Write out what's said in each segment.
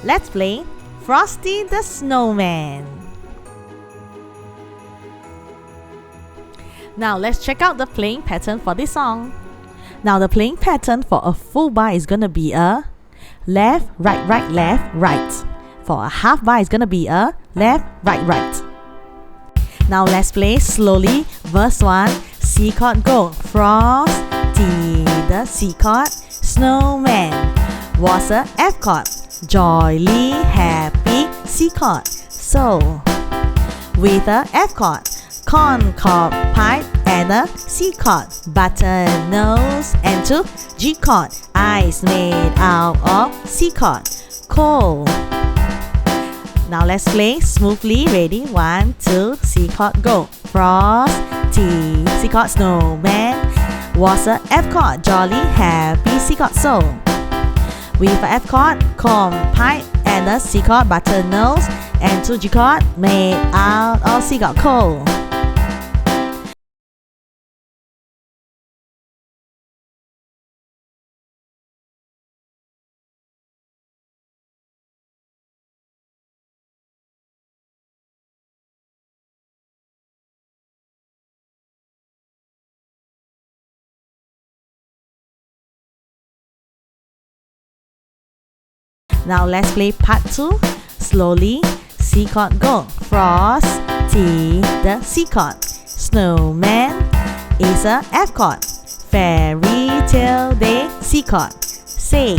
let's play Frosty the Snowman. Now let's check out the playing pattern for this song. Now the playing pattern for a full bar is gonna be a left, right, right, left, right. For a half bar is gonna be a left, right, right. Now let's play slowly. Verse 1, C chord go. Frosty the C chord snowman was a F chord. Jolly, happy C chord. So with a F chord, corn cob pipe and a C chord, button nose and 2 G chord, eyes made out of C chord, cold. Now let's play smoothly. Ready? 1, 2, C chord go. Frosty C chord snowman was a F chord. Jolly, happy C chord. So with a F chord, corn pipe and a C chord, button nose and 2 G chord made out of C chord, cold. Now let's play part 2. Slowly, C chord go. Frosty the C chord snowman is a F chord. Fairy tale day C chord. Say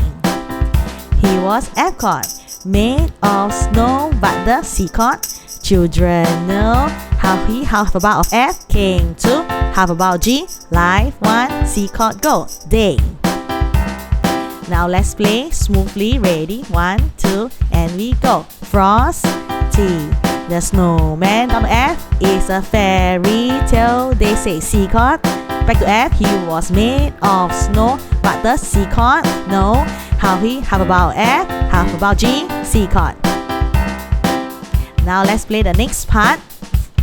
he was F chord, made of snow, but the C chord. Children know how he half about of F came to half about G. Life 1, C chord go. Day. Now let's play smoothly. Ready? 1, 2, and we go. Frosty the snowman on the F is a fairy tale. They say C chord. Back to F. He was made of snow, but the C chord. No. How he half about F, half about G, C chord. Now let's play the next part.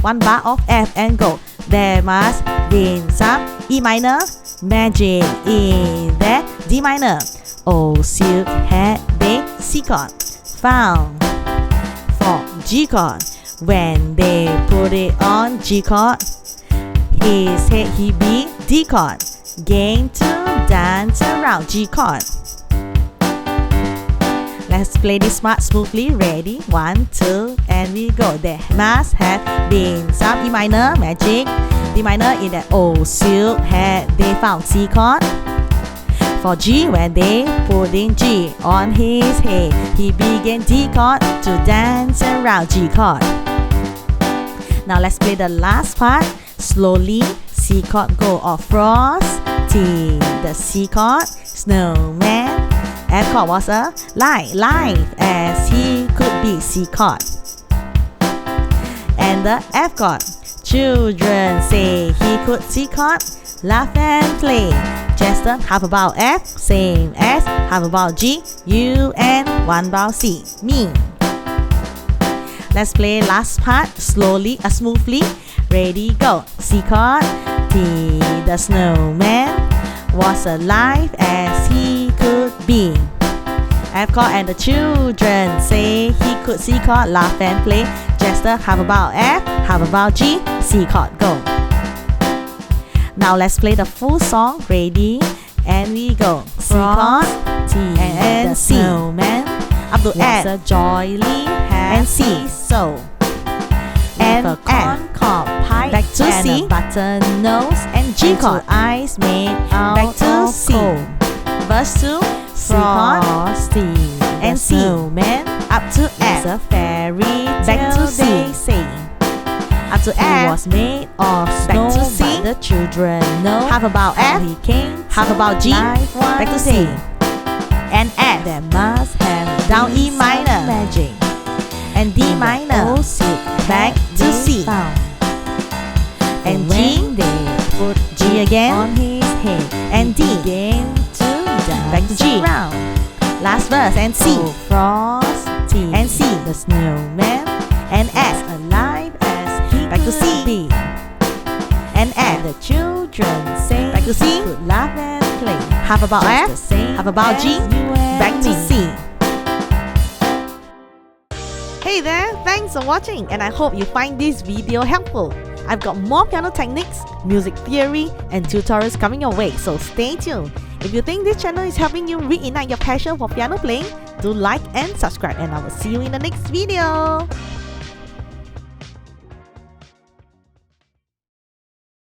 1 bar of F and go. There must be some E minor magic in that D minor. Oh, silk hat they C chord found for G chord. When they put it on G chord, his head he be D chord. Game to dance around G chord. Let's play this part smoothly. Ready? 1, 2, and we go. There must have been some E minor magic D minor in that old silk hat they found C chord. For G, when they put in G on his head, he began D chord to dance around G chord. Now let's play the last part. Slowly, C chord go of Frosty the C chord snowman. F chord was a life as he could be C chord. And the F chord, children say he could C chord, laugh and play. Just a half about F, same as half about G, U and 1 about C, me. Let's play last part slowly, smoothly. Ready, go. C chord, T the snowman was alive as he could be. F chord and the children say he could C chord, laugh and play. Just a half about F, half about G, C chord, go. Now let's play the full song. Ready? And we go. C chord, T and C. Snowman up to F, a jolly and C. So and a corn cob pipe back to and C. A button nose and G chord. Eyes made out back to C. Verse 2. C chord, Frosty and C. Snowman up to F, a fairy back to C. Up to F, he was made of snow, back to C. The children know half about F, he came half about G, back to C. And F, there must have down E minor magic and D minor back to C. And G, they put G again on his head and D back to G. Last verse and C. Oh, Frosty and C, the snowman and S, alive as he back to C. B. And F, the children say back to C, could laugh and play. Half about F, half about G, back to C. Hey there, thanks for watching and I hope you find this video helpful. I've got more piano techniques, music theory and tutorials coming your way, so stay tuned. If you think this channel is helping you reignite your passion for piano playing, do like and subscribe and I will see you in the next video.